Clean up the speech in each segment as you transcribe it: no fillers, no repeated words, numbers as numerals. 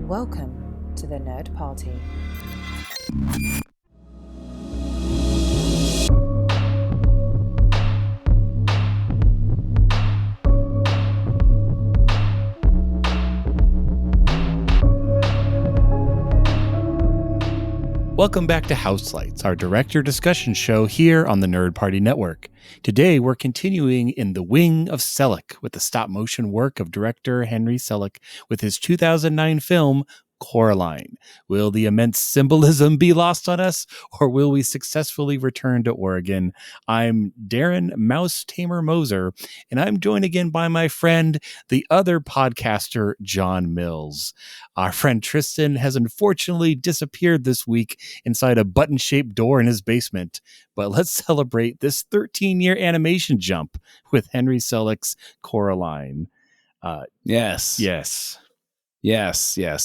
Welcome to the Nerd Party. Welcome back to Houselights, our director discussion show here on the Nerd Party Network. Today, we're continuing in the wing of Selick with the stop-motion work of director Henry Selick with his 2009 film, Coraline. Will the immense symbolism be lost on us, or will we successfully return to Oregon? I'm Darren Mouse Tamer Moser, and I'm joined again by my friend, the other podcaster, John Mills. Our friend Tristan has unfortunately disappeared this week inside a button-shaped door in his basement. But let's celebrate this 13-year animation jump with Henry Selick's Coraline. Yes. Yes.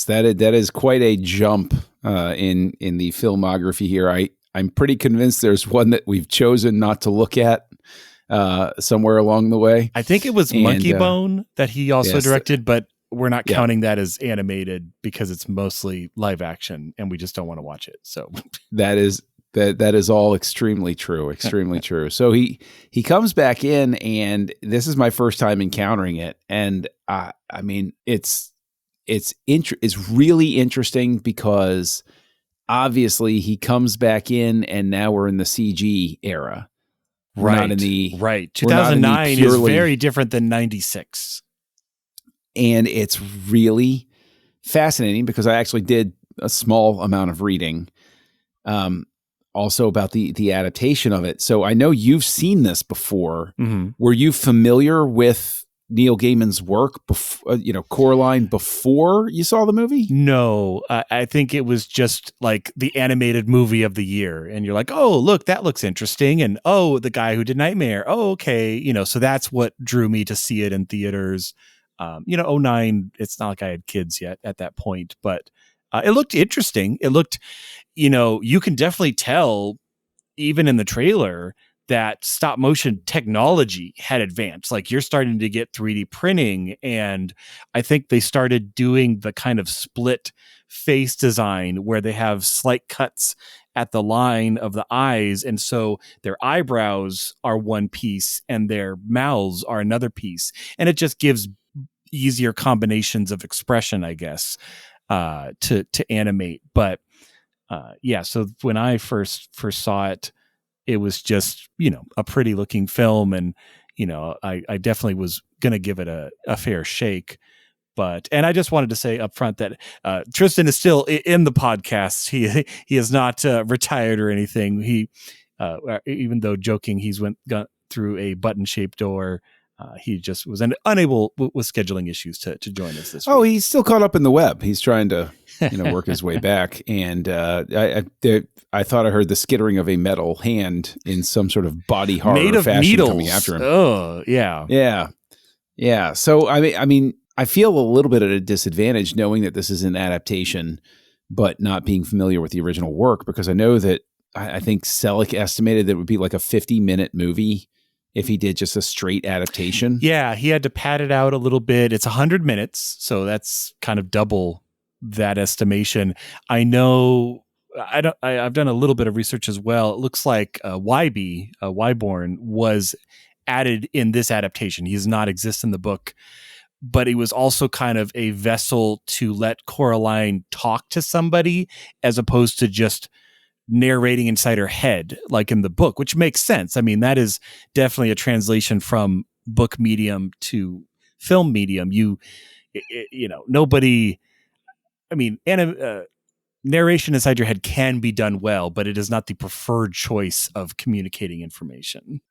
That is quite a jump in the filmography here. I'm pretty convinced there's one that we've chosen not to look at somewhere along the way. I think it was Monkey Bone that he also directed, but we're not counting that as animated because it's mostly live action and we just don't want to watch it. So that is all extremely true. So he comes back in, and this is my first time encountering it. And I mean, it's really interesting because obviously he comes back in and now we're in the CG era. Right. We're not in the, right. 2009 is very different than 96. And it's really fascinating because I actually did a small amount of reading also about the adaptation of it. So I know you've seen this before. Mm-hmm. Were you familiar with Neil Gaiman's work, Coraline, before you saw the movie? No, I think it was just like the animated movie of the year. And you're like, oh, look, that looks interesting. And oh, the guy who did Nightmare. Oh, okay. So that's what drew me to see it in theaters. 2009, it's not like I had kids yet at that point, but it looked interesting. It looked, you can definitely tell even in the trailer that stop motion technology had advanced. Like you're starting to get 3D printing. And I think they started doing the kind of split face design where they have slight cuts at the line of the eyes. And so their eyebrows are one piece and their mouths are another piece. And it just gives easier combinations of expression, I guess, to animate. But so when I first saw it, it was just, a pretty looking film. And, I definitely was going to give it a fair shake. And I just wanted to say up front that Tristan is still in the podcast. He is not retired or anything. He, even though joking, he's got through a button-shaped door. He just was unable with scheduling issues to join us this week. Oh, he's still caught up in the web. He's trying to work his way back. And I thought I heard the skittering of a metal hand in some sort of body horror made of fashion needles coming after him. Oh, yeah. So I mean, I feel a little bit at a disadvantage knowing that this is an adaptation, but not being familiar with the original work, because I know that I think Selick estimated that it would be like a 50-minute movie if he did just a straight adaptation. Yeah, he had to pad it out a little bit. It's 100 minutes, so that's kind of double that estimation. I know I've done a little bit of research as well. It looks like Wyborn was added in this adaptation. He does not exist in the book, but he was also kind of a vessel to let Coraline talk to somebody as opposed to just narrating inside her head like in the book, which makes sense. I mean, that is definitely a translation from book medium to film medium. Nobody, I mean, narration inside your head can be done well, but it is not the preferred choice of communicating information.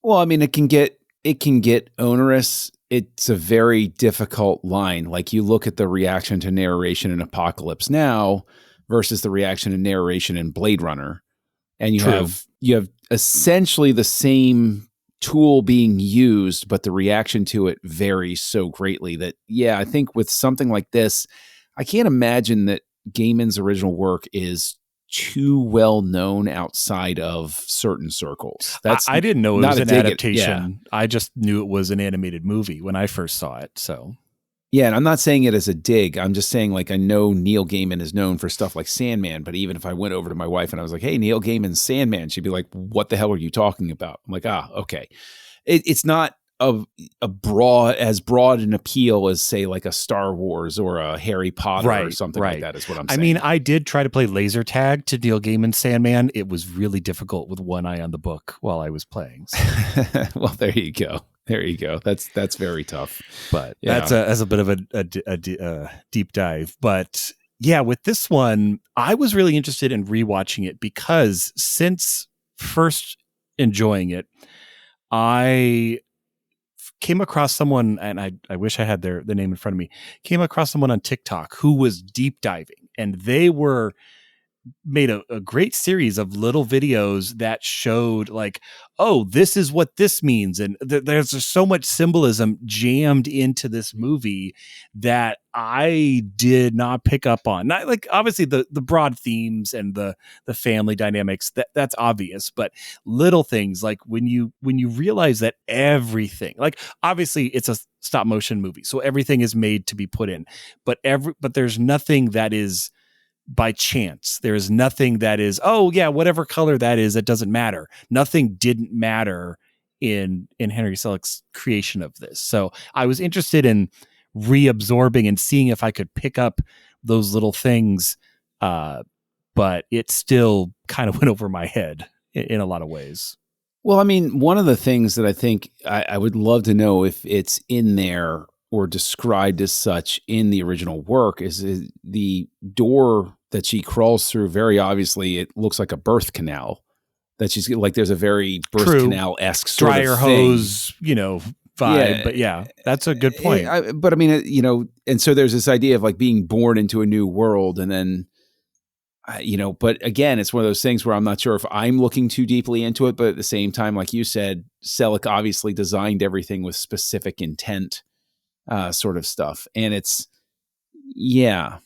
Well, I mean, it can get onerous. It's a very difficult line. Like you look at the reaction to narration in Apocalypse Now versus the reaction to narration in Blade Runner. And you have essentially the same tool being used, but the reaction to it varies so greatly that, I think with something like this, I can't imagine that Gaiman's original work is too well known outside of certain circles. I didn't know it was an adaptation. I just knew it was an animated movie when I first saw it. So Yeah, and I'm not saying it as a dig. I'm just saying, like, I know Neil Gaiman is known for stuff like Sandman, but even if I went over to my wife and I was like, hey, Neil Gaiman's Sandman, she'd be like, what the hell are you talking about? I'm like, okay. It's not as broad an appeal as, say, like a Star Wars or a Harry Potter or something like that is what I'm saying. I mean, I did try to play laser tag to Neil Gaiman's Sandman. It was really difficult with one eye on the book while I was playing. So. Well, there you go. There you go. That's very tough. But that's a bit of a deep dive. But yeah, with this one, I was really interested in rewatching it because since first enjoying it, I came across someone, and I wish I had the name in front of me, came across someone on TikTok who was deep diving, and they were made a great series of little videos that showed like, oh, this is what this means. And there's just so much symbolism jammed into this movie that I did not pick up on. Not like obviously the broad themes and the family dynamics, that's obvious, but little things like when you realize that everything, like obviously it's a stop motion movie, so everything is made to be put in, but there's nothing that is by chance. There is nothing that is, oh yeah, whatever color that is, it doesn't matter. Nothing didn't matter in Henry Selick's creation of this. So I was interested in reabsorbing and seeing if I could pick up those little things, but it still kind of went over my head in a lot of ways. Well, I mean, one of the things that I think I would love to know if it's in there or described as such in the original work is the door that she crawls through. Very obviously, it looks like a birth canal that she's like. There's a very birth canal-esque sort dryer of thing. hose, vibe. Yeah. But yeah, that's a good point. But I mean, and so there's this idea of like being born into a new world, and then. But again, it's one of those things where I'm not sure if I'm looking too deeply into it, but at the same time, like you said, Selick obviously designed everything with specific intent. Sort of stuff. And it's, yeah.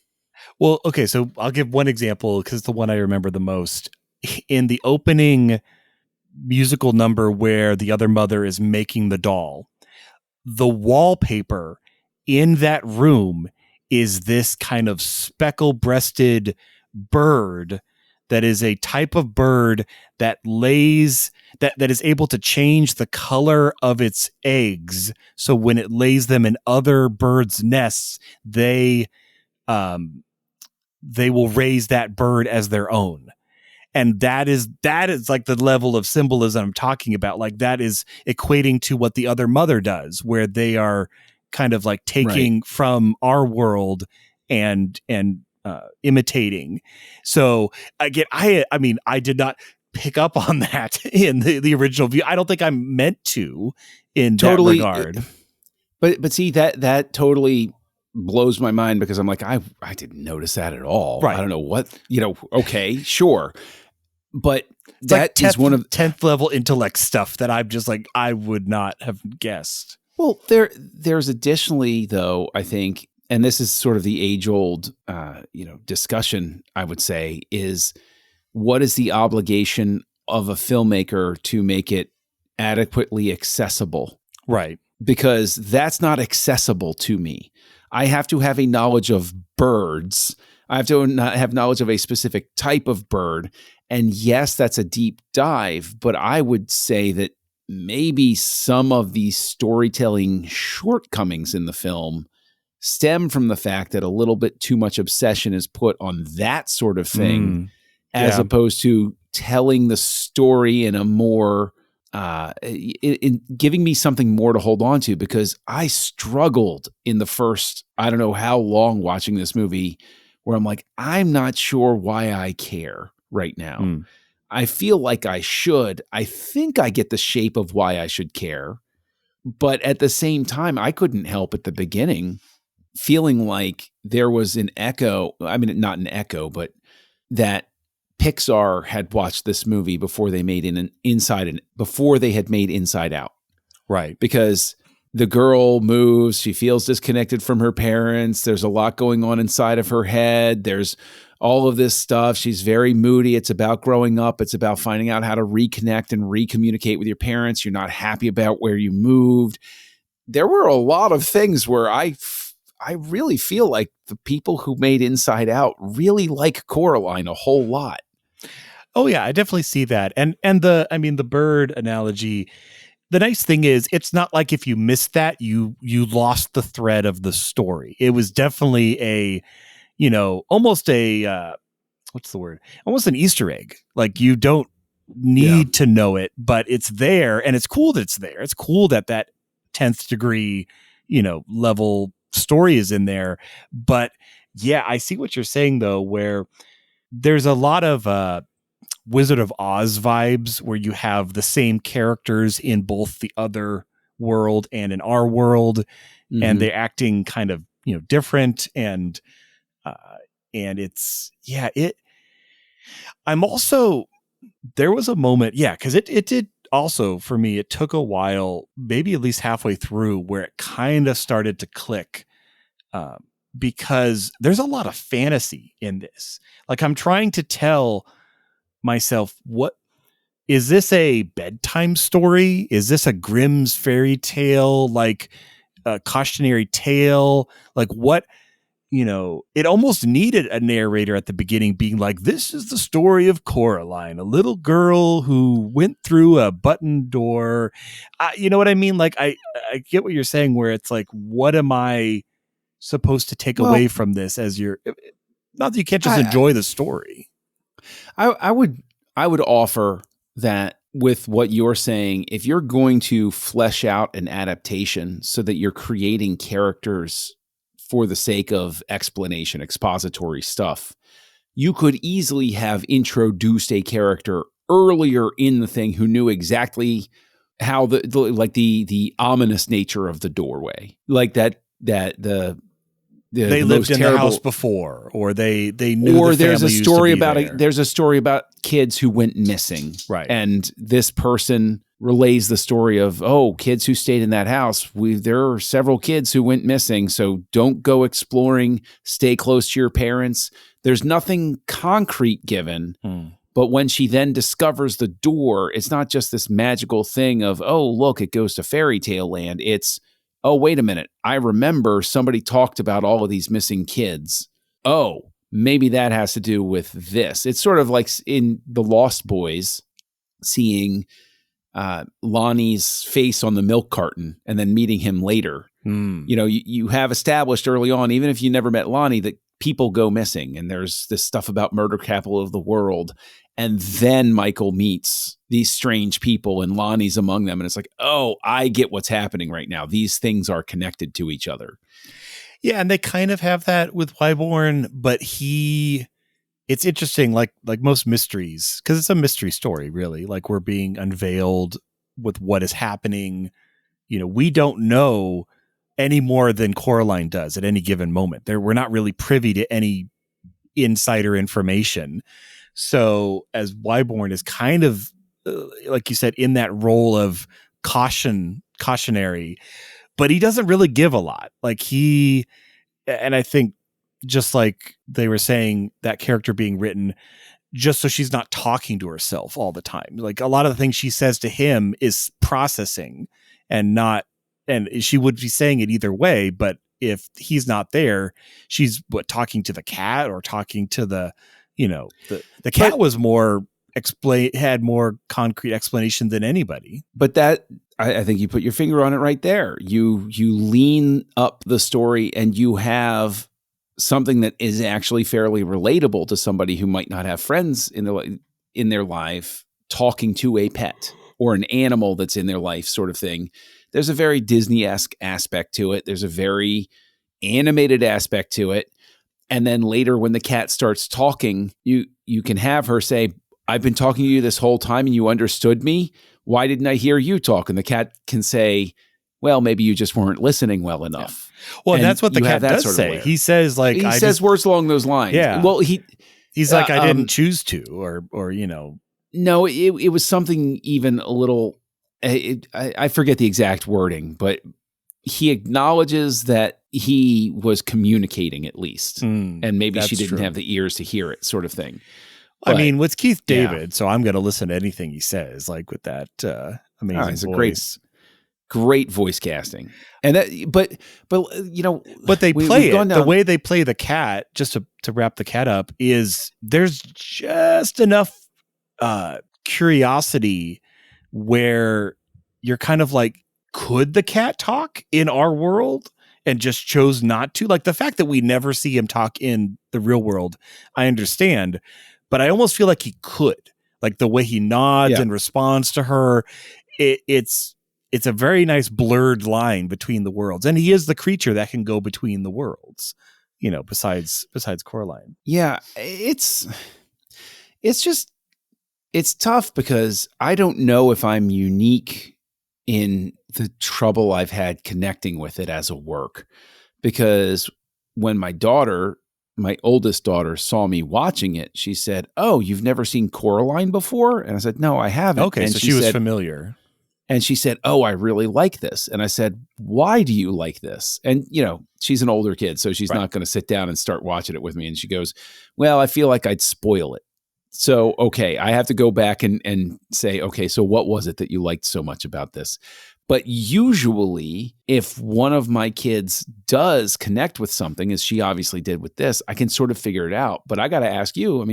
Well, okay, so I'll give one example because it's the one I remember the most. In the opening musical number where the other mother is making the doll, the wallpaper in that room is this kind of speckle-breasted bird that is a type of bird that lays that is able to change the color of its eggs. So when it lays them in other birds' nests, they will raise that bird as their own. And that is like the level of symbolism I'm talking about. Like that is equating to what the other mother does, where they are kind of like taking from our world and imitating. So again, I mean, I did not pick up on that in the original view. I don't think I'm meant to in that regard. But see, that totally blows my mind because I'm like, I didn't notice that at all. Right. I don't know what, okay, sure. But it's that like is one of 10th level intellect stuff that I'm just like, I would not have guessed. Well, there's additionally though, I think, and this is sort of the age-old, discussion, I would say, is what is the obligation of a filmmaker to make it adequately accessible? Right. Because that's not accessible to me. I have to have a knowledge of birds. I have to have knowledge of a specific type of bird. And yes, that's a deep dive, but I would say that maybe some of the storytelling shortcomings in the film stem from the fact that a little bit too much obsession is put on that sort of thing, as opposed to telling the story in a more, in giving me something more to hold on to, because I struggled in the first, I don't know how long watching this movie, where I'm like, I'm not sure why I care right now. I feel like I should. I think I get the shape of why I should care. But at the same time, I couldn't help at the beginning feeling like there was an echo. I mean, not an echo, but that Pixar had watched this movie before they made before they had made Inside Out. Right. Because the girl moves, she feels disconnected from her parents. There's a lot going on inside of her head. There's all of this stuff. She's very moody. It's about growing up. It's about finding out how to reconnect and recommunicate with your parents. You're not happy about where you moved. There were a lot of things where I I really feel like the people who made Inside Out really like Coraline a whole lot. Oh yeah, I definitely see that. And the bird analogy, the nice thing is it's not like if you missed that, you lost the thread of the story. It was definitely a, almost a what's the word? Almost an Easter egg. Like you don't need to know it, but it's there, and it's cool that it's there. It's cool that 10th degree, level story is in there. But yeah, I see what you're saying though, where there's a lot of Wizard of Oz vibes where you have the same characters in both the other world and in our world, and they're acting kind of, different. And it's, I'm also, there was a moment, because it did also for me, it took a while, maybe at least halfway through, where it kind of started to click, because there's a lot of fantasy in this. Like I'm trying to tell myself, what is this, a bedtime story? Is this a Grimm's fairy tale, like a cautionary tale? Like what? It almost needed a narrator at the beginning being like, this is the story of Coraline, a little girl who went through a button door. You know what I mean? Like, I get what you're saying, where it's like, what am I supposed to take away from this as not that you can't just enjoy the story. I would offer that with what you're saying, if you're going to flesh out an adaptation so that you're creating characters for the sake of explanation, expository stuff, you could easily have introduced a character earlier in the thing who knew exactly how the ominous nature of the doorway, like that they lived in the house before, or they knew. Or there's a story about kids who went missing, right? And this person relays the story of, kids who stayed in that house. There are several kids who went missing, so don't go exploring. Stay close to your parents. There's nothing concrete given. But when she then discovers the door, it's not just this magical thing of, look, it goes to fairy tale land. It's, wait a minute. I remember somebody talked about all of these missing kids. Maybe that has to do with this. It's sort of like in The Lost Boys, seeing Lonnie's face on the milk carton and then meeting him later. You have established early on, even if you never met Lonnie, that people go missing, and there's this stuff about murder capital of the world. And then Michael meets these strange people, and Lonnie's among them. And it's like, I get what's happening right now. These things are connected to each other. Yeah, and they kind of have that with Wyborn, but it's interesting, like most mysteries, because it's a mystery story, really. Like we're being unveiled with what is happening. We don't know any more than Coraline does at any given moment. We're not really privy to any insider information. So as Wyborn is kind of, like you said, in that role of cautionary, but he doesn't really give a lot. And I think, just like they were saying, that character being written just so she's not talking to herself all the time. Like a lot of the things she says to him is processing, and she would be saying it either way. But if he's not there, she's talking to the cat or talking to the cat was more had more concrete explanation than anybody. But that, I think you put your finger on it right there. You lean up the story, and you have something that is actually fairly relatable to somebody who might not have friends in their life, talking to a pet or an animal that's in their life, sort of thing. There's a very Disney-esque aspect to it. There's a very animated aspect to it. And then later, when the cat starts talking, you can have her say, I've been talking to you this whole time and you understood me. Why didn't I hear you talk? And the cat can say, well, maybe you just weren't listening well enough. Yeah. Well, and that's what the cat does say. He says, he says words along those lines. Yeah. Well, he's like, I didn't choose to, or No, it was something even a little, I forget the exact wording, but he acknowledges that he was communicating at least. And maybe she didn't have the ears to hear it, sort of thing. But, I mean, with Keith David, so I'm going to listen to anything he says, like with that amazing voice. He's a great voice casting. And that, but but they play it the way they play the cat. Just to wrap the cat up, is there's just enough curiosity where you're kind of like, could the cat talk in our world, and just chose not to? Like the fact that we never see him talk in the real world, I understand, but I almost feel like he could, like the way he nods and responds to her. It's a very nice blurred line between the worlds, and he is the creature that can go between the worlds, besides Coraline. Yeah, it's tough because I don't know if I'm unique in the trouble I've had connecting with it as a work, because when my oldest daughter saw me watching it, she said, "Oh, you've never seen Coraline before?" And I said, "No, I haven't." Okay, and so she was familiar. And she said, "Oh, I really like this." And I said, "Why do you like this?" And, she's an older kid, so she's not going to sit down and start watching it with me. And she goes, "Well, I feel like I'd spoil it." So, okay, I have to go back and say, okay, so what was it that you liked so much about this? But usually, if one of my kids does connect with something, as she obviously did with this, I can sort of figure it out. But I got to ask you,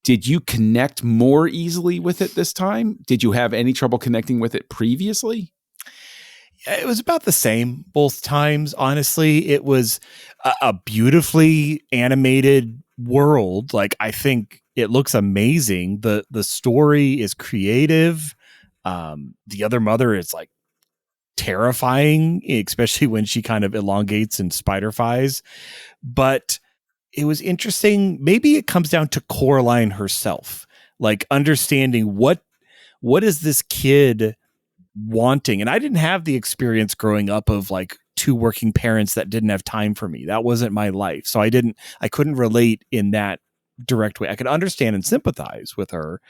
did you connect more easily with it this time? Did you have any trouble connecting with it previously? It was about the same both times. Honestly, it was a beautifully animated world. Like, I think it looks amazing. The story is creative. The other mother is like terrifying, especially when she kind of elongates and spider-fies. But it was interesting. Maybe it comes down to Coraline herself, like understanding what is this kid wanting. And I didn't have the experience growing up of like two working parents that didn't have time for me. That wasn't my life. So I couldn't relate in that direct way. I could understand and sympathize with her.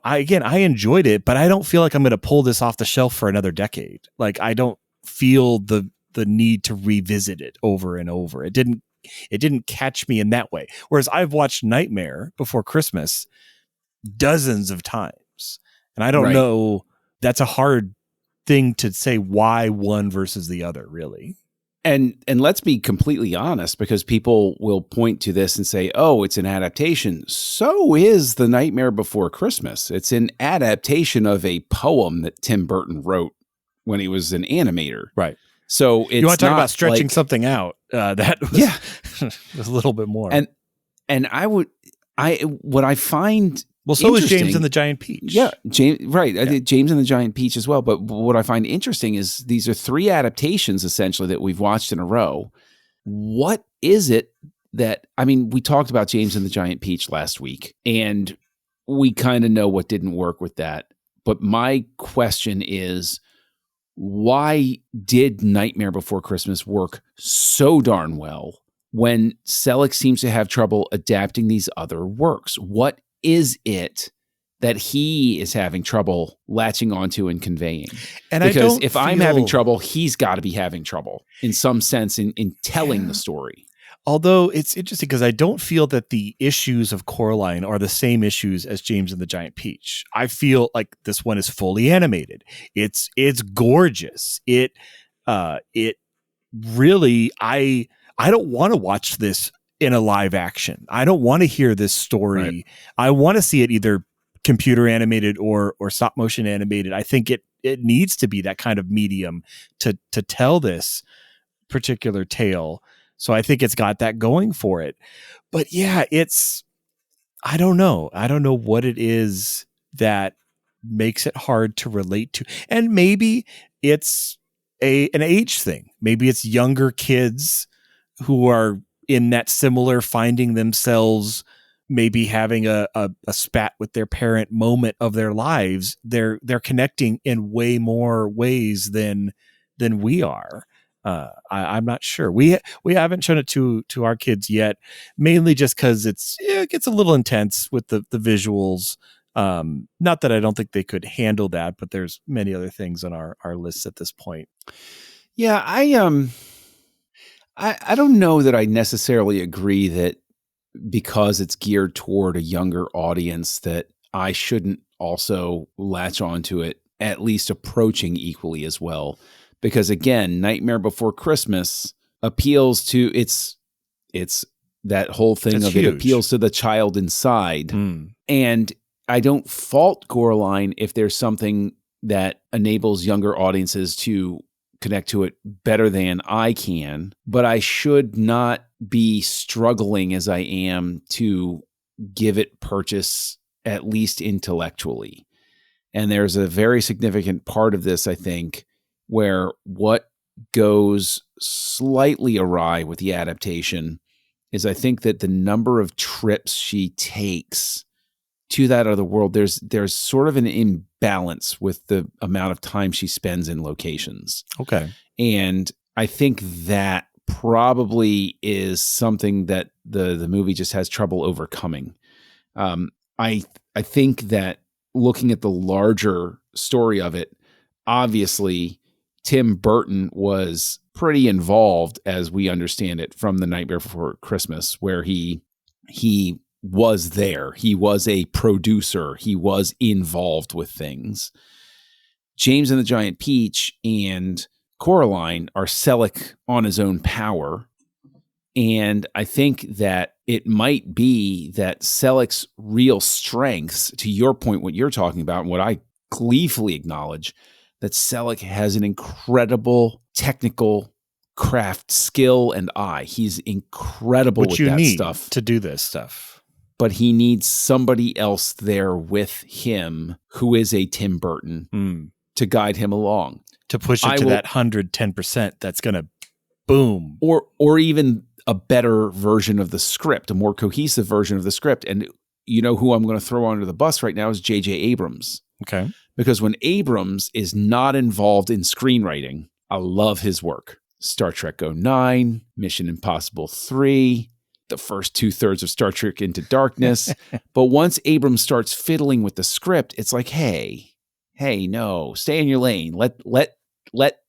I enjoyed it, but I don't feel like I'm going to pull this off the shelf for another decade. Like, I don't feel the need to revisit it over and over. It didn't catch me in that way. Whereas I've watched Nightmare Before Christmas dozens of times, and I don't know. That's a hard thing to say why one versus the other, really. And let's be completely honest, because people will point to this and say, "Oh, it's an adaptation." So is The Nightmare Before Christmas. It's an adaptation of a poem that Tim Burton wrote when he was an animator. Right. So it's, you want to talk about stretching something out? That was, was a little bit more. And what I find, well, so is James and the Giant Peach. Yeah, James, right. Yeah. I think James and the Giant Peach as well. But what I find interesting is these are three adaptations essentially that we've watched in a row. What is it that, we talked about James and the Giant Peach last week, and we kind of know what didn't work with that. But my question is, why did Nightmare Before Christmas work so darn well when Selick seems to have trouble adapting these other works? What is it that he is having trouble latching onto and conveying? And because if I'm having trouble, he's got to be having trouble in some sense in telling the story. Although it's interesting because I don't feel that the issues of Coraline are the same issues as James and the Giant Peach. I feel like this one is fully animated. It's gorgeous. It really, I don't want to watch this in a live action. I don't want to hear this story. Right. I want to see it either computer animated or stop motion animated. I think it needs to be that kind of medium to tell this particular tale. So I think it's got that going for it. But yeah, I don't know. I don't know what it is that makes it hard to relate to. And maybe it's an age thing. Maybe it's younger kids who are in that similar finding themselves maybe having a spat with their parent moment of their lives. They're connecting in way more ways than we are. I'm not sure. We haven't shown it to our kids yet, mainly just because it gets a little intense with the visuals. Not that I don't think they could handle that, but there's many other things on our lists at this point. Yeah, I don't know that I necessarily agree that because it's geared toward a younger audience that I shouldn't also latch onto it at least approaching equally as well. Because again, Nightmare Before Christmas appeals to it's that whole thing It's of huge. it appeals to the child inside. Mm. And I don't fault Coraline if there's something that enables younger audiences to connect to it better than I can, but I should not be struggling as I am to give it purchase, at least intellectually. And there's a very significant part of this, I think, where what goes slightly awry with the adaptation is I think that the number of trips she takes to that other world, there's sort of an imbalance with the amount of time she spends in locations. Okay. And I think that probably is something that the movie just has trouble overcoming. I think that looking at the larger story of it, obviously Tim Burton was pretty involved, as we understand it, from The Nightmare Before Christmas, where he was there. He was a producer. He was involved with things. James and the Giant Peach and Coraline are Selick on his own power. And I think that it might be that Selick's real strengths, to your point, what you're talking about, and what I gleefully acknowledge, that Selick has an incredible technical craft skill and eye. He's incredible with that stuff. To do this stuff. But he needs somebody else there with him who is a Tim Burton to guide him along. To push it to that 110% that's going to boom. Or even a better version of the script, a more cohesive version of the script. And you know who I'm going to throw under the bus right now is J.J. Abrams. Okay. Because when Abrams is not involved in screenwriting, I love his work. Star Trek 09, Mission Impossible 3, the first 2/3 of Star Trek Into Darkness. But once Abrams starts fiddling with the script, it's like, hey, no, stay in your lane. Let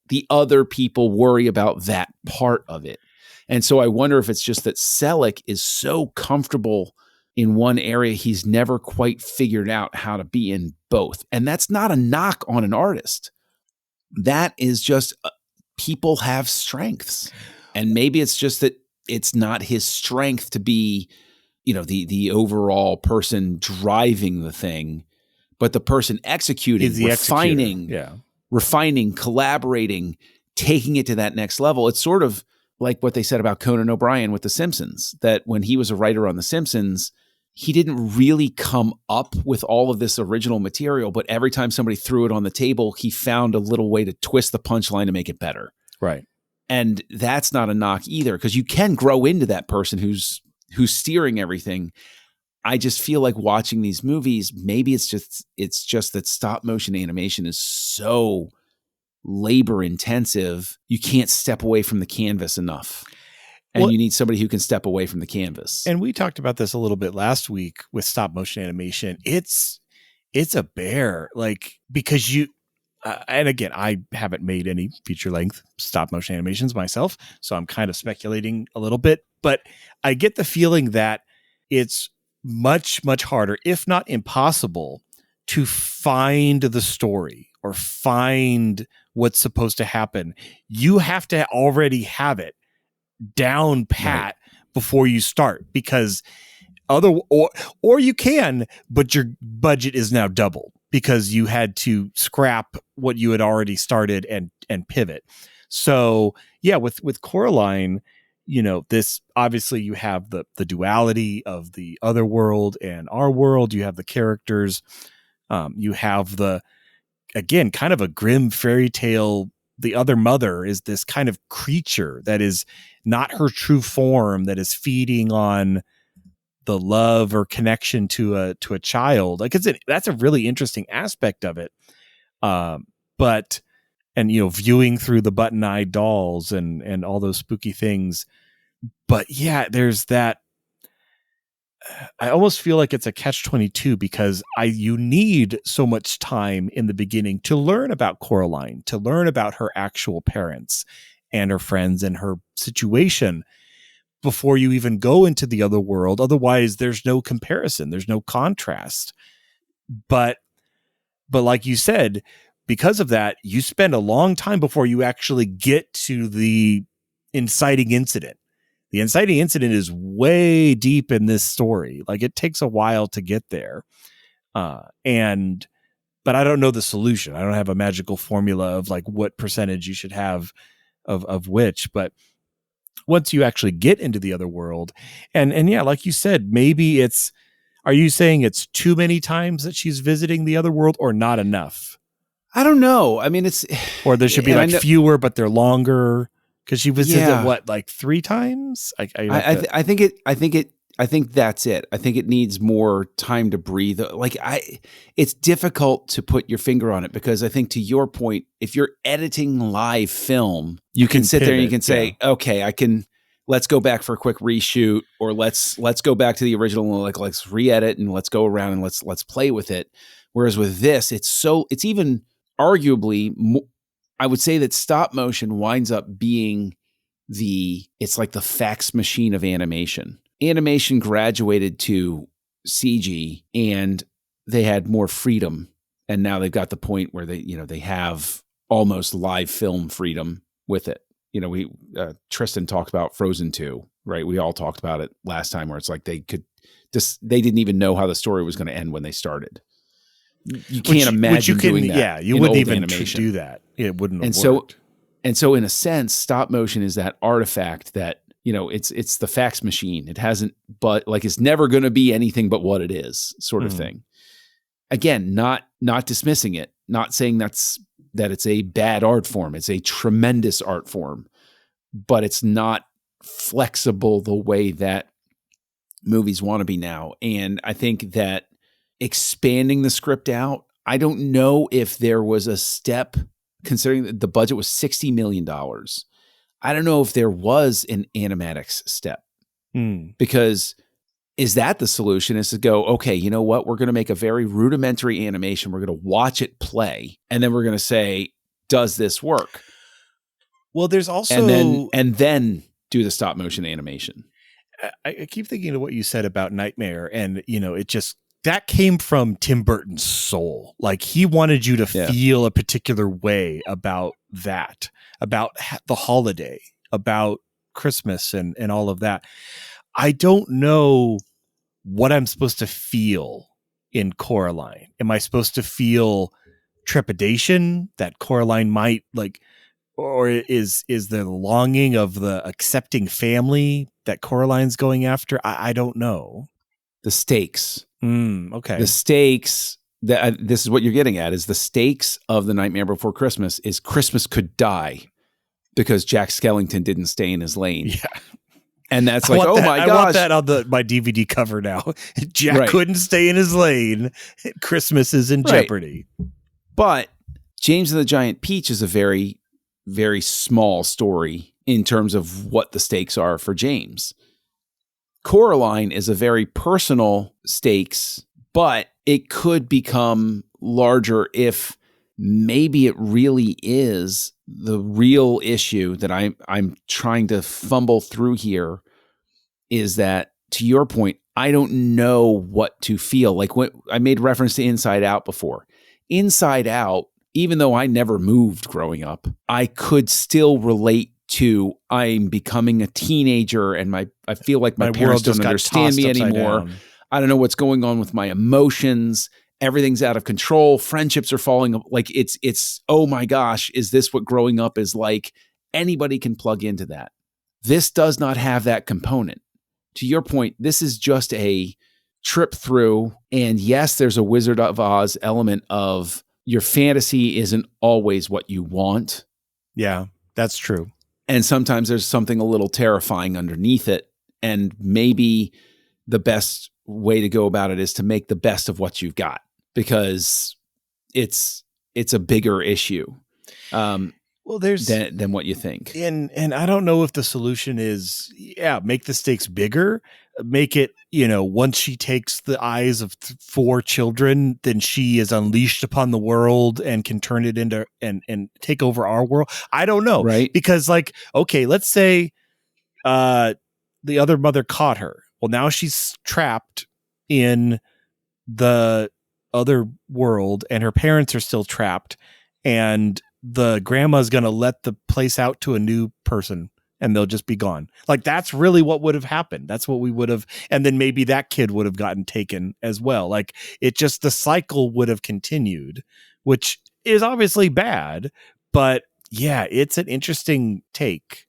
the other people worry about that part of it. And so I wonder if it's just that Selick is so comfortable in one area, he's never quite figured out how to be in both. And that's not a knock on an artist. That is just people have strengths. And maybe it's just that it's not his strength to be, the overall person driving the thing, but the person executing, refining, collaborating, taking it to that next level. It's sort of like what they said about Conan O'Brien with The Simpsons, that when he was a writer on The Simpsons, he didn't really come up with all of this original material, but every time somebody threw it on the table, he found a little way to twist the punchline to make it better. Right. And that's not a knock either, because you can grow into that person who's steering everything. I just feel like watching these movies, maybe it's just that stop motion animation is so labor intensive, you can't step away from the canvas enough. And you need somebody who can step away from the canvas. And we talked about this a little bit last week with stop motion animation. It's a bear, because you, and again, I haven't made any feature length stop motion animations myself, so I'm kind of speculating a little bit, but I get the feeling that it's much, much harder, if not impossible, to find the story or find what's supposed to happen. You have to already have it down pat before you start, because or you can, but your budget is now doubled because you had to scrap what you had already started and pivot. So yeah, with Coraline, this obviously you have the duality of the other world and our world. You have the characters. You have again, kind of a grim fairy tale. The other mother is this kind of creature that is not her true form, that is feeding on the love or connection to a child. That's a really interesting aspect of it. But viewing through the button-eyed dolls and all those spooky things. But yeah, there's that. I almost feel like it's a catch-22 because you need so much time in the beginning to learn about Coraline, to learn about her actual parents and her friends and her situation before you even go into the other world. Otherwise, there's no comparison. There's no contrast. But like you said, because of that, you spend a long time before you actually get to the inciting incident. The inciting incident is way deep in this story. Like, it takes a while to get there. But I don't know the solution. I don't have a magical formula of like what percentage you should have of which, but once you actually get into the other world, and yeah, like you said, maybe are you saying it's too many times that she's visiting the other world or not enough? I don't know. I mean, or there should be like fewer, but they're longer. Cause she visits it what, like 3 times? I think that's it. I think it needs more time to breathe. Like it's difficult to put your finger on it because I think, to your point, if you're editing live film, you can sit there and you can say, okay, let's go back for a quick reshoot, or let's go back to the original and let's re-edit and let's go around and let's play with it. Whereas with this, it's even arguably I would say that stop motion winds up being it's like the fax machine of animation. Animation graduated to CG and they had more freedom. And now they've got the point where they have almost live film freedom with it. Tristan talked about Frozen 2, right? We all talked about it last time, where it's like they didn't even know how the story was going to end when they started. You can't imagine doing that. Yeah, you wouldn't even do that. It wouldn't have worked. And so in a sense, stop motion is that artifact that, it's the fax machine. It hasn't, but like, it's never going to be anything but what it is, sort of thing. Again, not dismissing it, not saying that it's a bad art form. It's a tremendous art form, but it's not flexible the way that movies want to be now. And I think that expanding the script out, I don't know if there was a step, considering that the budget was $60 million. I don't know if there was an animatics step, because is that the solution, is to go, okay, you know what? We're going to make a very rudimentary animation. We're going to watch it play. And then we're going to say, does this work? Well, there's also, and then do the stop motion animation. I keep thinking of what you said about Nightmare, and that came from Tim Burton's soul. Like, he wanted you to feel a particular way about that, about the holiday, about Christmas and all of that. I don't know what I'm supposed to feel in Coraline. Am I supposed to feel trepidation that Coraline might or is the longing of the accepting family that Coraline's going after? I don't know. The stakes. Okay. The stakes that this is what you're getting at, is the stakes of The Nightmare Before Christmas is Christmas could die because Jack Skellington didn't stay in his lane. Yeah. And that's like, oh my gosh. I want that on my DVD cover now. Jack couldn't stay in his lane. Christmas is in jeopardy. But James and the Giant Peach is a very, very small story in terms of what the stakes are for James. Coraline is a very personal stakes, but it could become larger if maybe it really is the real issue that I'm trying to fumble through here, is that, to your point, I don't know what to feel. Like, when I made reference to Inside Out before. Inside Out, even though I never moved growing up, I could still relate to, I'm becoming a teenager and I feel like my parents don't understand me anymore. Down. I don't know what's going on with my emotions. Everything's out of control. Friendships are falling. Like, it's, oh my gosh, is this what growing up is like? Anybody can plug into that. This does not have that component. To your point, this is just a trip through. And yes, there's a Wizard of Oz element of your fantasy isn't always what you want. Yeah, that's true. And sometimes there's something a little terrifying underneath it. And maybe the best way to go about it is to make the best of what you've got, because it's a bigger issue than what you think. And I don't know if the solution is, make the stakes bigger, make it, once she takes the eyes of 4 children, then she is unleashed upon the world and can turn it into and take over our world. I don't know. Right. Because okay, let's say the other mother caught her. Well, now she's trapped in the other world and her parents are still trapped. and the grandma's going to let the place out to a new person and they'll just be gone. Like, that's really what would have happened. That's what we would have. And then maybe that kid would have gotten taken as well. Like, it just, the cycle would have continued, which is obviously bad, but yeah, it's an interesting take.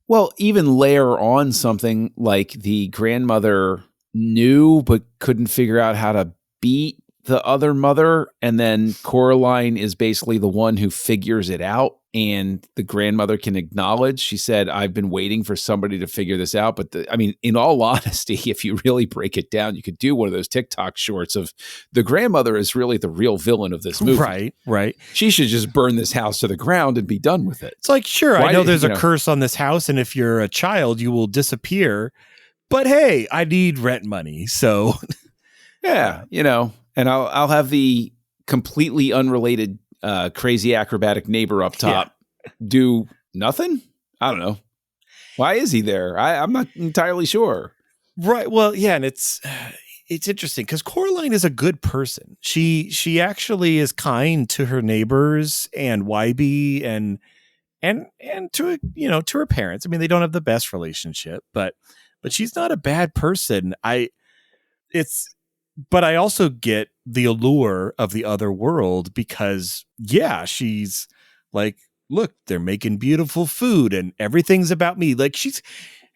Well, even layer on something like the grandmother knew but couldn't figure out how to beat the other mother, and then Coraline is basically the one who figures it out, and the grandmother can acknowledge. She said, I've been waiting for somebody to figure this out. But I mean, in all honesty, if you really break it down, you could do one of those TikTok shorts of the grandmother is really the real villain of this movie. Right. She should just burn this house to the ground and be done with it. It's like, sure, I know there's a curse on this house, and if you're a child, you will disappear. But hey, I need rent money. So yeah, and I'll have the completely unrelated crazy acrobatic neighbor up top do nothing. I don't know. Why is he there? I'm not entirely sure. Right. Well, yeah, and it's interesting because Coraline is a good person. She actually is kind to her neighbors and Wybie and to to her parents. I mean, they don't have the best relationship, but she's not a bad person. But I also get the allure of the other world because, yeah, she's like, look, they're making beautiful food and everything's about me. Like,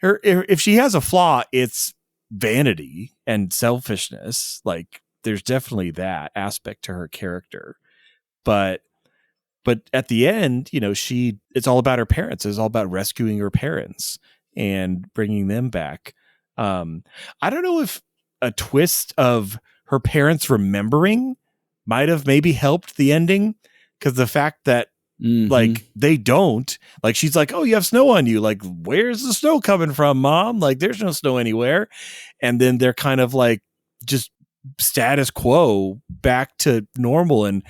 if she has a flaw, it's vanity and selfishness. Like, there's definitely that aspect to her character. But at the end, it's all about her parents. It's all about rescuing her parents and bringing them back. I don't know if a twist of her parents remembering might have maybe helped the ending, because the fact that like they don't, like, she's like, oh, you have snow on you, like, where's the snow coming from, Mom? Like, there's no snow anywhere. And then they're kind of like just status quo back to normal. And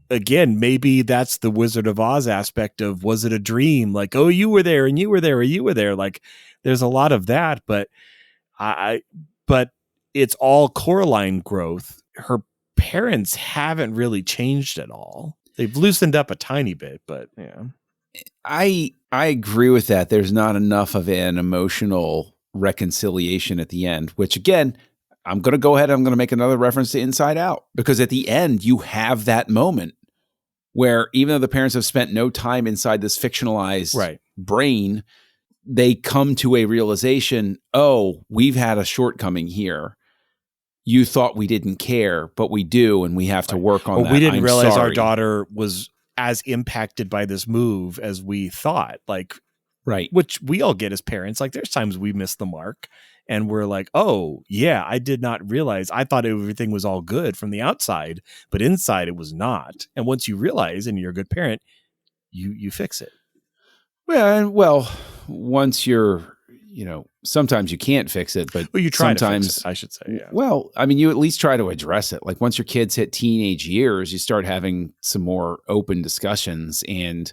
again, maybe that's the Wizard of Oz aspect of, was it a dream? Like, oh, you were there and you were there or you were there. Like, there's a lot of that, but but it's all Coraline growth. Her parents haven't really changed at all. They've loosened up a tiny bit, but yeah. I agree with that. There's not enough of an emotional reconciliation at the end, which again, I'm going to go ahead. I'm going to make another reference to Inside Out, because at the end you have that moment where even though the parents have spent no time inside this fictionalized brain, they come to a realization, oh, we've had a shortcoming here. You thought we didn't care, but we do, and we have to work on that. We didn't realize our daughter was as impacted by this move as we thought. Like, which we all get as parents. Like, there's times we miss the mark, and we're like, oh, yeah, I did not realize. I thought everything was all good from the outside, but inside it was not. And once you realize, and you're a good parent, you fix it. Well, once you're, sometimes you can't fix it, but you try sometimes, to fix it, I should say. Yeah. Well, I mean, you at least try to address it. Like, once your kids hit teenage years, you start having some more open discussions, and,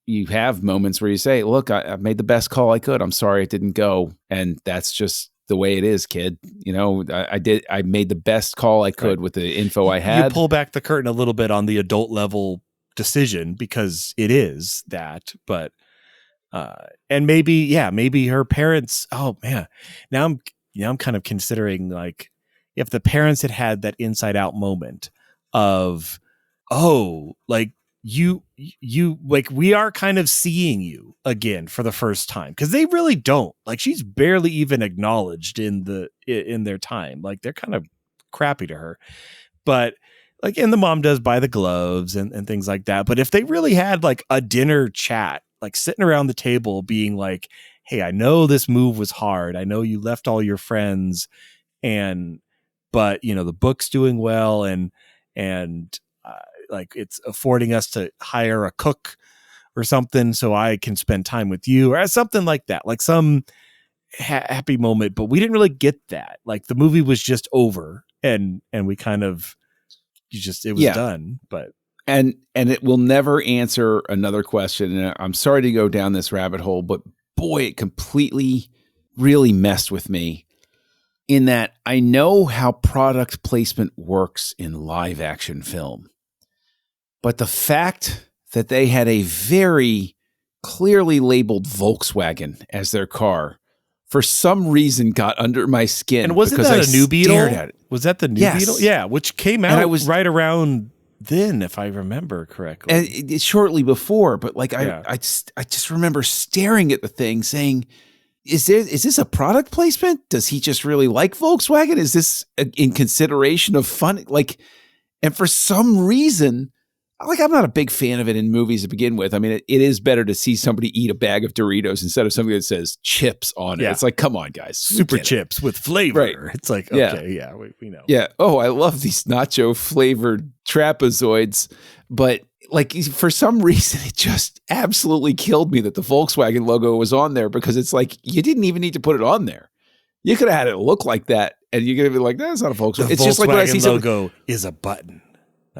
you have moments where you say, look, I made the best call I could. I'm sorry it didn't go. And that's just the way it is, kid. I made the best call I could with the info I had. You pull back the curtain a little bit on the adult level decision, because it is that, but and maybe her parents, oh man, now I'm kind of considering, like, if the parents had that Inside Out moment of, oh, like, you like, we are kind of seeing you again for the first time, because they really don't, like, she's barely even acknowledged in their time. Like, they're kind of crappy to her, but like, and the mom does buy the gloves and things like that. But if they really had like a dinner chat, like sitting around the table being like, hey, I know this move was hard. I know you left all your friends, but the book's doing well, and like, it's affording us to hire a cook or something so I can spend time with you, or something like that, like some happy moment. But we didn't really get that. Like, the movie was just over, and we kind of, it was done. But and it will never answer another question. And I'm sorry to go down this rabbit hole, but boy, it completely really messed with me, in that I know how product placement works in live action film. But the fact that they had a very clearly labeled Volkswagen as their car, for some reason got under my skin. And wasn't that a new Beetle? Was that the new Beetle? Yeah, which came out right around then, if I remember correctly. And shortly before, but like I just remember staring at the thing saying, is this a product placement? Does he just really like Volkswagen? Is this in consideration of fun? Like, and for some reason, like, I'm not a big fan of it in movies to begin with. I mean, it is better to see somebody eat a bag of Doritos instead of something that says chips on it. Yeah. It's like, come on, guys. Super chips with flavor. Right. It's like, okay, we know. Yeah. Oh, I love these nacho flavored trapezoids. But like, for some reason, it just absolutely killed me that the Volkswagen logo was on there, because it's like, you didn't even need to put it on there. You could have had it look like that, and you're going to be like, that's not a Volkswagen. The it's Volkswagen just like when I see logo is a button.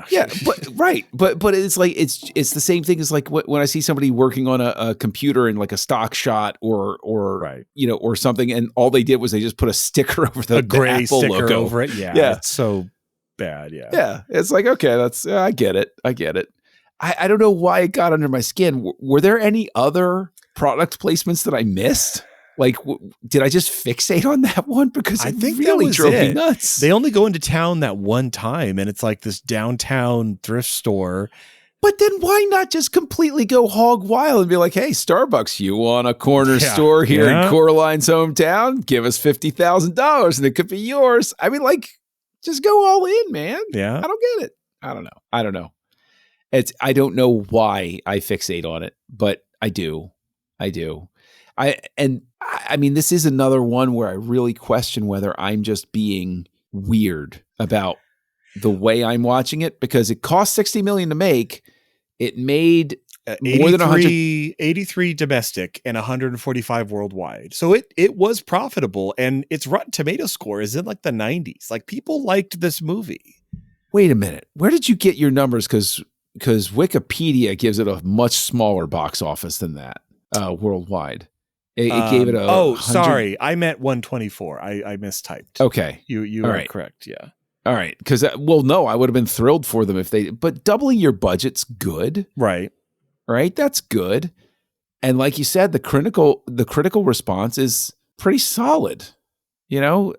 Yeah, but right, but it's like it's the same thing as like when I see somebody working on a computer in like a stock shot or right. Or something, and all they did was they just put a sticker over the gray Apple sticker logo over it. Yeah, it's so bad. Yeah, it's like, okay, that's I get it. I don't know why it got under my skin. Were there any other product placements that I missed? Like, did I just fixate on that one? Because I think really drove me nuts. They only go into town that one time, and it's like this downtown thrift store. But then why not just completely go hog wild and be like, hey, Starbucks, you want a corner store here in Coraline's hometown? Give us $50,000 and it could be yours. I mean, like, just go all in, man. Yeah. I don't get it. I don't know. I don't know why I fixate on it, but I do. I mean, this is another one where I really question whether I'm just being weird about the way I'm watching it, because it cost $60 million to make. It made more than 83 domestic and 145 worldwide. So it was profitable, and its Rotten Tomato score is in like the 90s. Like, people liked this movie. Wait a minute. Where did you get your numbers? Because Wikipedia gives it a much smaller box office than that worldwide. It gave it a sorry. I meant 124. I mistyped. Okay. You are correct. Yeah. All right. Because, no, I would have been thrilled for them but doubling your budget's good. Right. Right? That's good. And like you said, the critical response is pretty solid. You know?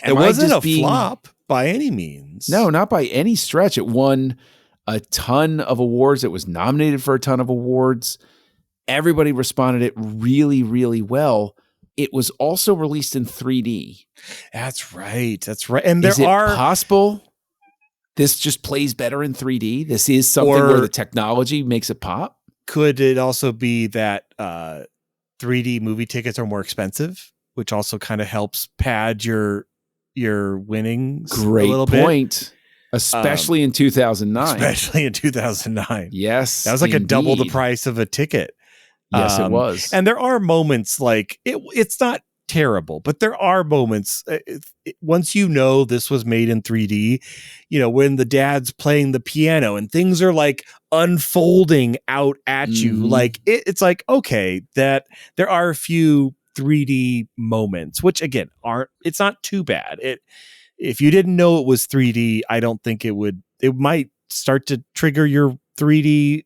It wasn't a flop by any means. No, not by any stretch. It won a ton of awards. It was nominated for a ton of awards. Everybody responded it really, really well. It was also released in 3D. That's right. And is it possible this just plays better in 3D? This is something where the technology makes it pop? Could it also be that 3D movie tickets are more expensive, which also kind of helps pad your winnings a little point. Bit? Especially in 2009. Yes. That was like a double the price of a ticket. Yes, it was. And there are moments like it's not terrible, but there are moments once you know this was made in 3D, when the dad's playing the piano and things are like unfolding out at you, like it's like, okay, that there are a few 3D moments, which again it's not too bad. If you didn't know it was 3D, I don't think it might start to trigger your 3D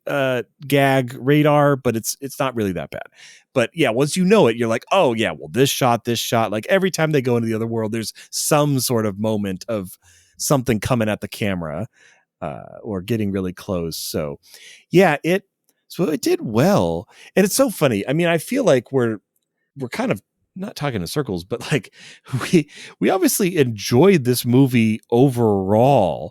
gag radar, but it's not really that bad. But yeah, once you know it, you're like, oh yeah, well this shot, like every time they go into the other world, there's some sort of moment of something coming at the camera or getting really close. So yeah, it did well. And it's so funny. I mean, I feel like we're kind of not talking in circles, but like we obviously enjoyed this movie overall,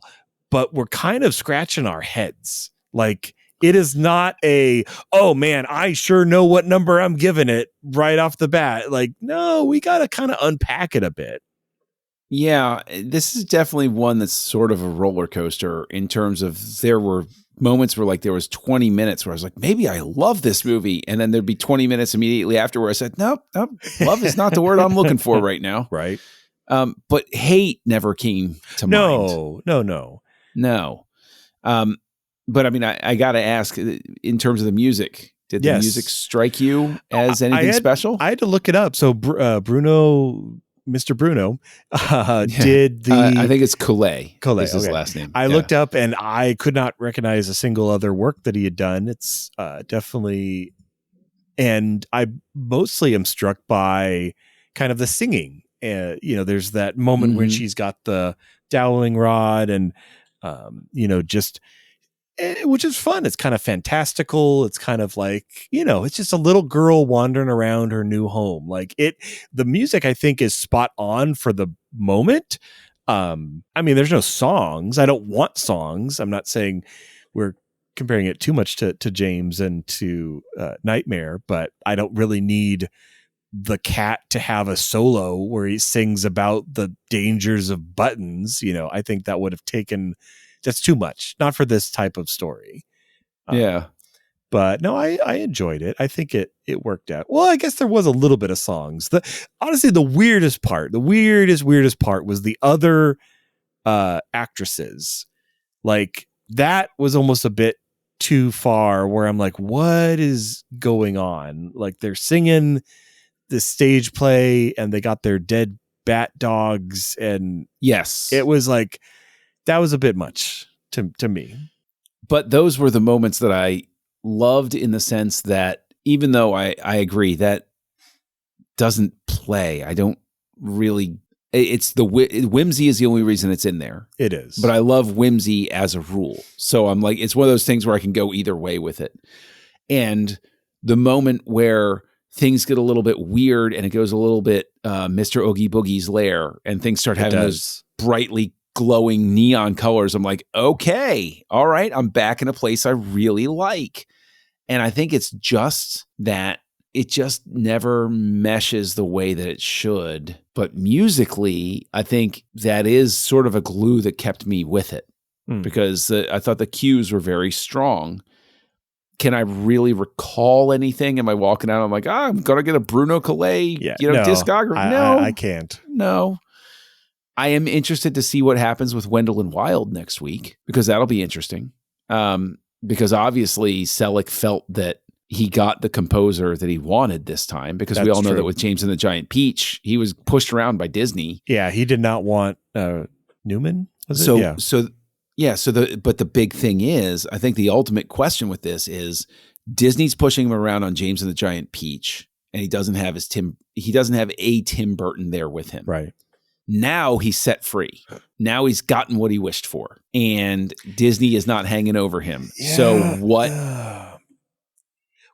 but we're kind of scratching our heads. Like, it is not oh man, I sure know what number I'm giving it right off the bat. Like, no, we got to kind of unpack it a bit. Yeah, this is definitely one that's sort of a roller coaster in terms of there were moments where like there was 20 minutes where I was like, maybe I love this movie. And then there'd be 20 minutes immediately after where I said, nope, love is not the word I'm looking for right now. Right. But hate never came to mind. No. But I mean, I got to ask, in terms of the music, did the music strike you as anything special? I had to look it up. So Bruno Mr. Bruno did the I think it's Collet Collet, is his okay. last name. I looked up and I could not recognize a single other work that he had done. It's definitely, and I mostly am struck by kind of the singing. There's that moment when she's got the dowling rod and, just, which is fun. It's kind of fantastical. It's kind of like, it's just a little girl wandering around her new home. Like the music I think is spot on for the moment. There's no songs. I don't want songs. I'm not saying we're comparing it too much to James and to Nightmare, but I don't really need the cat to have a solo where he sings about the dangers of buttons. I think that would have that's too much, not for this type of story. But no, I enjoyed it. I think it worked out. Well, I guess there was a little bit of songs. Honestly, the weirdest part was the other actresses. Like that was almost a bit too far where I'm like, what is going on? Like they're singing the stage play and they got their dead bat dogs. And yes, it was like, that was a bit much to me. But those were the moments that I loved in the sense that even though I agree that doesn't play, I don't really, it's the whimsy is the only reason it's in there. It is. But I love whimsy as a rule. So I'm like, it's one of those things where I can go either way with it. And the moment where things get a little bit weird and it goes a little bit Mr. Oogie Boogie's lair and things start having those brightly glowing neon colors. I'm like, okay, all right, I'm back in a place I really like. And I think it's just that it just never meshes the way that it should. But musically, I think that is sort of a glue that kept me with it because I thought the cues were very strong. Can I really recall anything? Am I walking out? I'm like, I'm going to get a Bruno Collet, discography. No, I can't. No. I am interested to see what happens with Wendell and Wild next week because that'll be interesting. Because obviously Selick felt that he got the composer that he wanted this time because we all know that with James and the Giant Peach, he was pushed around by Disney. Yeah, he did not want Newman. But the big thing is, I think the ultimate question with this is Disney's pushing him around on James and the Giant Peach, and he doesn't have a Tim Burton there with him. Right. Now he's set free. Now he's gotten what he wished for, and Disney is not hanging over him. Yeah. So what?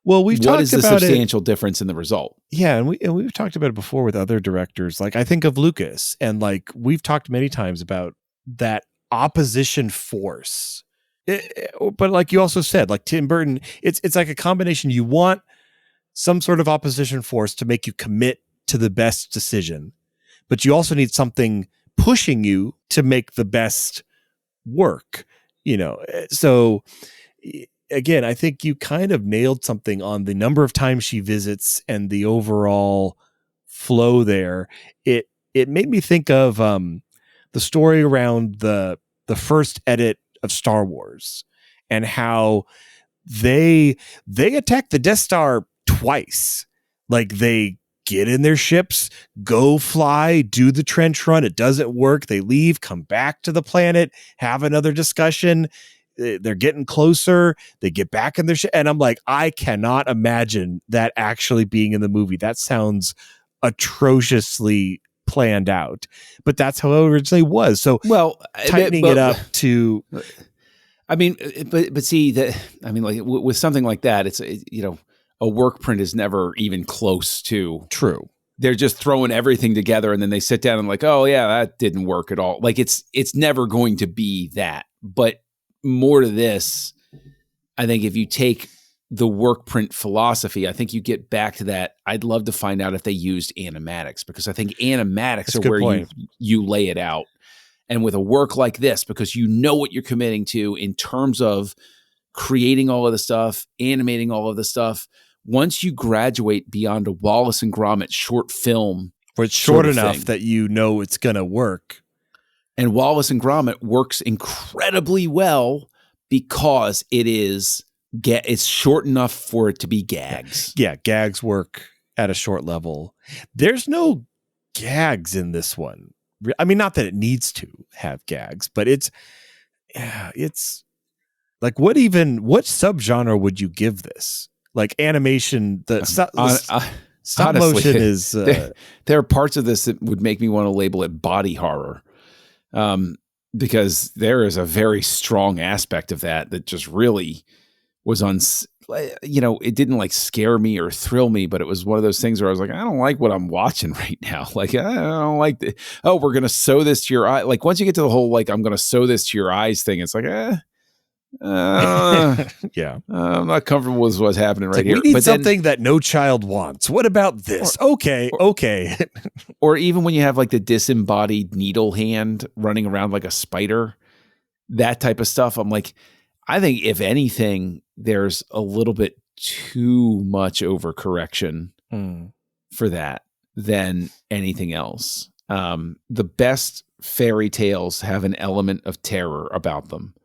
Well, what is the substantial difference in the result? Yeah, and we've talked about it before with other directors. Like I think of Lucas, and like we've talked many times about that opposition force. But like you also said, like Tim Burton, it's like a combination. You want some sort of opposition force to make you commit to the best decision, but you also need something pushing you to make the best work, So again, I think you kind of nailed something on the number of times she visits and the overall flow there. It made me think of the story around the first edit of Star Wars and how they attack the Death Star twice. Like they get in their ships, go fly, do the trench run. It doesn't work. They leave, come back to the planet, have another discussion. They're getting closer. They get back in their ship. And I'm like, I cannot imagine that actually being in the movie. That sounds atrociously planned out, but that's how it originally was. So tightening it up to, but see that, like with something like that, it's, a work print is never even close to true. They're just throwing everything together and then they sit down and like, oh yeah, that didn't work at all. Like it's never going to be that, but more to this, I think if you take the work print philosophy, I think you get back to that. I'd love to find out if they used animatics because I think animatics are where you lay it out. And with a work like this, because you know what you're committing to in terms of creating all of the stuff, animating all of the stuff, once you graduate beyond a Wallace and Gromit short film, where it's short enough that it's going to work. And Wallace and Gromit works incredibly well because it's short enough for it to be gags. Yeah, gags work at a short level. There's no gags in this one. I mean, not that it needs to have gags, but it's like, what subgenre would you give this? Like animation, stop honestly, motion is. There are parts of this that would make me want to label it body horror, because there is a very strong aspect of that just really was it didn't like scare me or thrill me, but it was one of those things where I was like, I don't like what I'm watching right now. Like, I don't like we're going to sew this to your eye. Like once you get to the whole, like, I'm going to sew this to your eyes thing, it's like, yeah, I'm not comfortable with what's happening right here. We need something that no child wants. What about this? Okay. Or even when you have like the disembodied needle hand running around like a spider, that type of stuff. I'm like, I think if anything, there's a little bit too much overcorrection for that than anything else. The best fairy tales have an element of terror about them.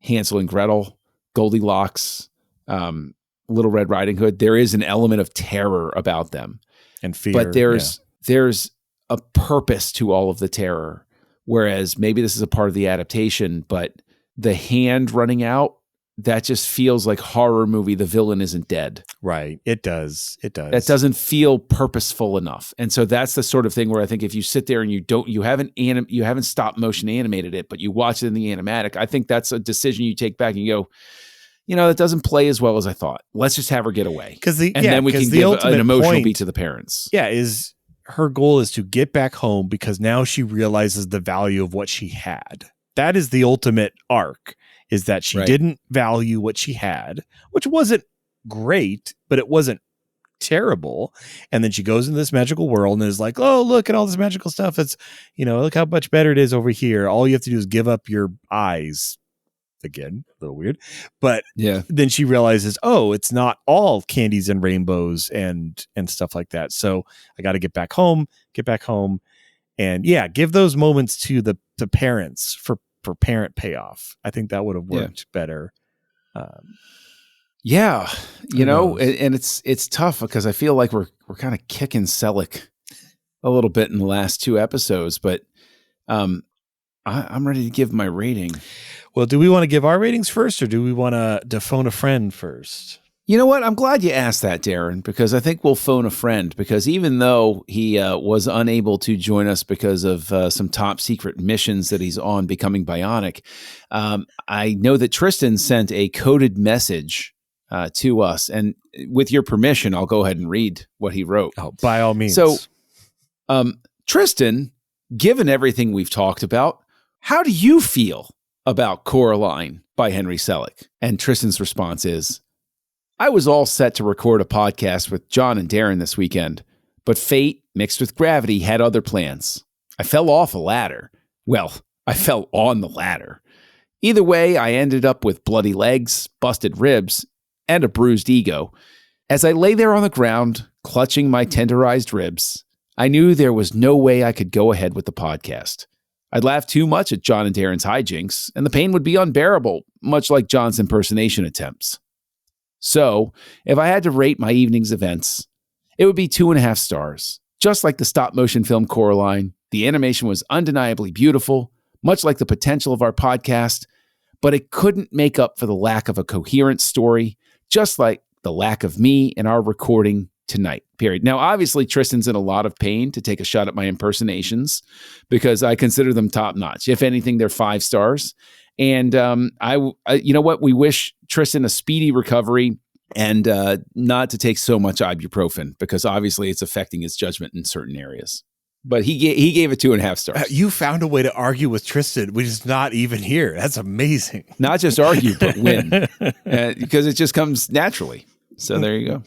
Hansel and Gretel, Goldilocks, Little Red Riding Hood. There is an element of terror about them, and fear. But there's a purpose to all of the terror. Whereas maybe this is a part of the adaptation, but the hand running out, that just feels like horror movie. The villain isn't dead. Right. It does. That doesn't feel purposeful enough. And so that's the sort of thing where I think if you sit there and you haven't stop motion animated it, but you watch it in the animatic, I think that's a decision you take back and you go, that doesn't play as well as I thought. Let's just have her get away. Then we can give an emotional beat to the parents. Yeah. Her goal is to get back home because now she realizes the value of what she had. That is the ultimate arc, is that she didn't value what she had, which wasn't great, but it wasn't terrible. And then she goes into this magical world and is like, oh, look at all this magical stuff. It's, look how much better it is over here. All you have to do is give up your eyes. Again, a little weird. But then she realizes, oh, it's not all candies and rainbows and stuff like that. So I got to get back home. And give those moments to the parents for parent payoff. I think that would have worked better. And it's tough because I feel like we're kind of kicking Selick a little bit in the last two episodes, but I'm ready to give my rating. Well, do we want to give our ratings first, or do we want to phone a friend first? You know what? I'm glad you asked that, Darren, because I think we'll phone a friend, because even though he was unable to join us because of some top secret missions that he's on becoming bionic, I know that Tristan sent a coded message to us. And with your permission, I'll go ahead and read what he wrote. Oh, by all means. So, Tristan, given everything we've talked about, how do you feel about Coraline by Henry Selick? And Tristan's response is, I was all set to record a podcast with John and Darren this weekend, but fate mixed with gravity had other plans. I fell off a ladder. Well, I fell on the ladder. Either way, I ended up with bloody legs, busted ribs, and a bruised ego. As I lay there on the ground, clutching my tenderized ribs, I knew there was no way I could go ahead with the podcast. I'd laugh too much at John and Darren's hijinks, and the pain would be unbearable, much like John's impersonation attempts. So, if I had to rate my evening's events, it would be 2.5 stars. Just like the stop-motion film Coraline, the animation was undeniably beautiful, much like the potential of our podcast, but it couldn't make up for the lack of a coherent story, just like the lack of me in our recording tonight, period. Now, obviously, Tristan's in a lot of pain to take a shot at my impersonations because I consider them top-notch. If anything, they're 5 stars. And you know what? We wish Tristan a speedy recovery and not to take so much ibuprofen because obviously it's affecting his judgment in certain areas. But he gave it 2.5 stars. You found a way to argue with Tristan, which is not even here. That's amazing. Not just argue, but win. Because it just comes naturally. So there you go.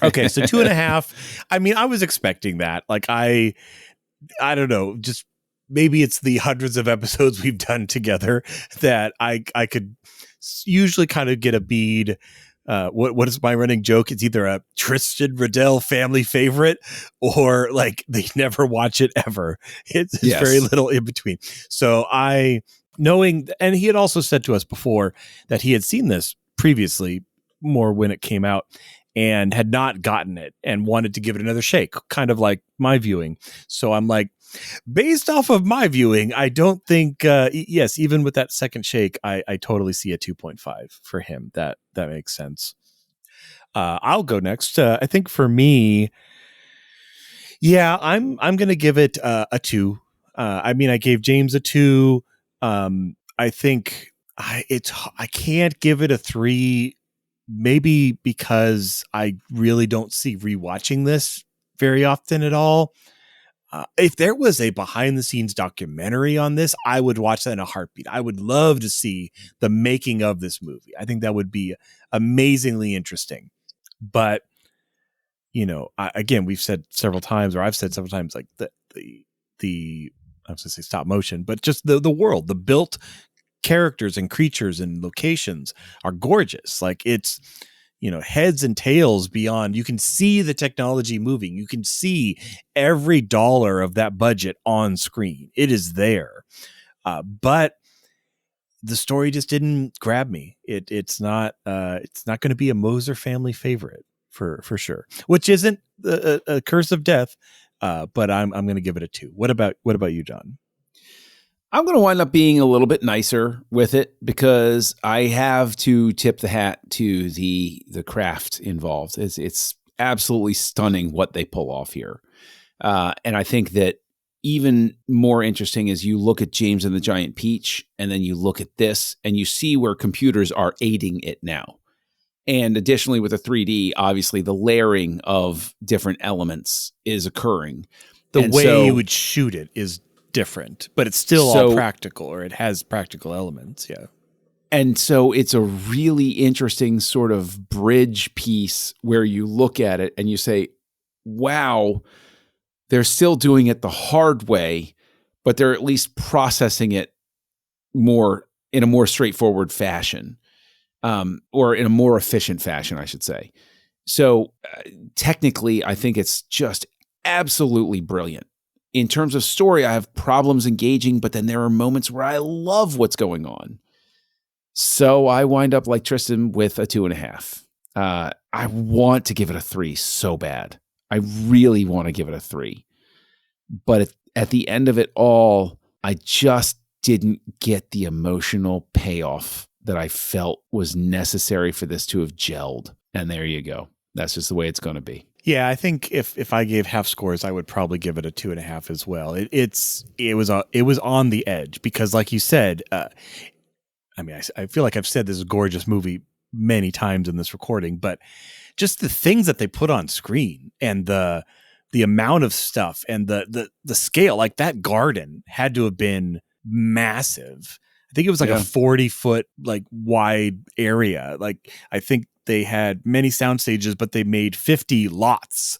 Okay, so 2.5. I mean, I was expecting that. Like, I don't know, just maybe it's the hundreds of episodes we've done together that I could usually kind of get a bead. What is my running joke? It's either a Tristan Riddell family favorite or like they never watch it ever. It's very little in between. So knowing, and he had also said to us before that he had seen this previously more when it came out. and had not gotten it and wanted to give it another shake, kind of like my viewing. So I'm like, based off of my viewing, I don't think, yes, even with that second shake, I totally see a 2.5 for him. That makes sense. I'll go next. I think for me, yeah, I'm going to give it a 2. I mean, I gave James a 2. I think I can't give it a 3, maybe because I really don't see rewatching this very often at all. If there was a behind the scenes documentary on this, I would watch that in a heartbeat. I would love to see the making of this movie. I think that would be amazingly interesting. But, you know, again, we've said several times, or I've said several times, like the I was going to say stop motion, but just the world, the built characters and creatures and locations are gorgeous. Like it's, you know, heads and tails beyond. You can see the technology moving. You can see every dollar of that budget on screen. It is there. But the story just didn't grab me. It's not going to be a Moser family favorite for sure, which isn't a curse of death. But I'm going to give it a 2. What about you, John? I'm going to wind up being a little bit nicer with it because I have to tip the hat to the craft involved. It's absolutely stunning what they pull off here. And I think that even more interesting is you look at James and the Giant Peach, and then you look at this, and you see where computers are aiding it now. And additionally, with the 3D, obviously the layering of different elements is occurring. The way you would shoot it is different, but it's still all practical, or it has practical elements. Yeah. And so it's a really interesting sort of bridge piece where you look at it and you say, wow, they're still doing it the hard way, but they're at least processing it more in a more straightforward fashion, or in a more efficient fashion, I should say. So technically, I think it's just absolutely brilliant. In terms of story, I have problems engaging, but then there are moments where I love what's going on. So I wind up like Tristan with a 2.5. I want to give it a 3 so bad. I really want to give it a 3. But at the end of it all, I just didn't get the emotional payoff that I felt was necessary for this to have gelled. And there you go. That's just the way it's going to be. Yeah, I think if I gave half scores, I would probably give it a 2.5 as well. It was on the edge because, like you said, I mean, I feel like I've said this is a gorgeous movie many times in this recording, but just the things that they put on screen and the amount of stuff and the scale, like that garden had to have been massive. I think it was like a 40-foot like wide area. Like I think they had many sound stages, but they made 50 lots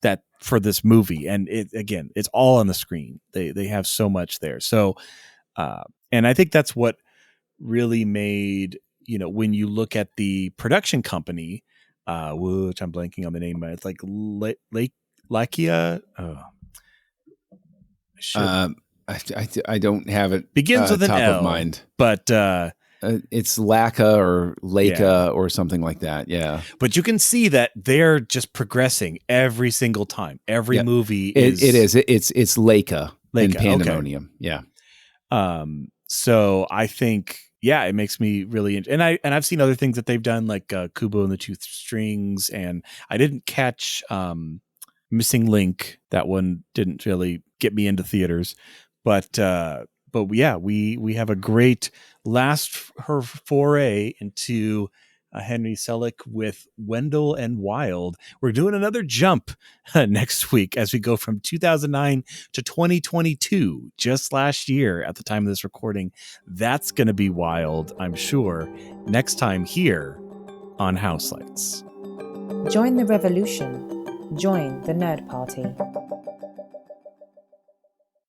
that for this movie. And it's all on the screen. They have so much there. So, and I think that's what really made, you know, when you look at the production company, which I'm blanking on the name, it's like Lakia. Oh, I don't have it. Begins with an top L, of mind, but it's Laka or Leica or something like that. Yeah, but you can see that they're just progressing every single time. Every movie is. It's Leica in Pandemonium. Okay. Yeah. So I think, yeah, it makes me really, and I've seen other things that they've done, like Kubo and the Two Strings, and I didn't catch Missing Link. That one didn't really get me into theaters, but yeah, we have a great last foray into Henry Selick with Wendell and Wild. We're doing another jump next week as we go from 2009 to 2022, just last year at the time of this recording. That's going to be wild, I'm sure, next time here on Houselights. Join the revolution. Join the Nerd Party.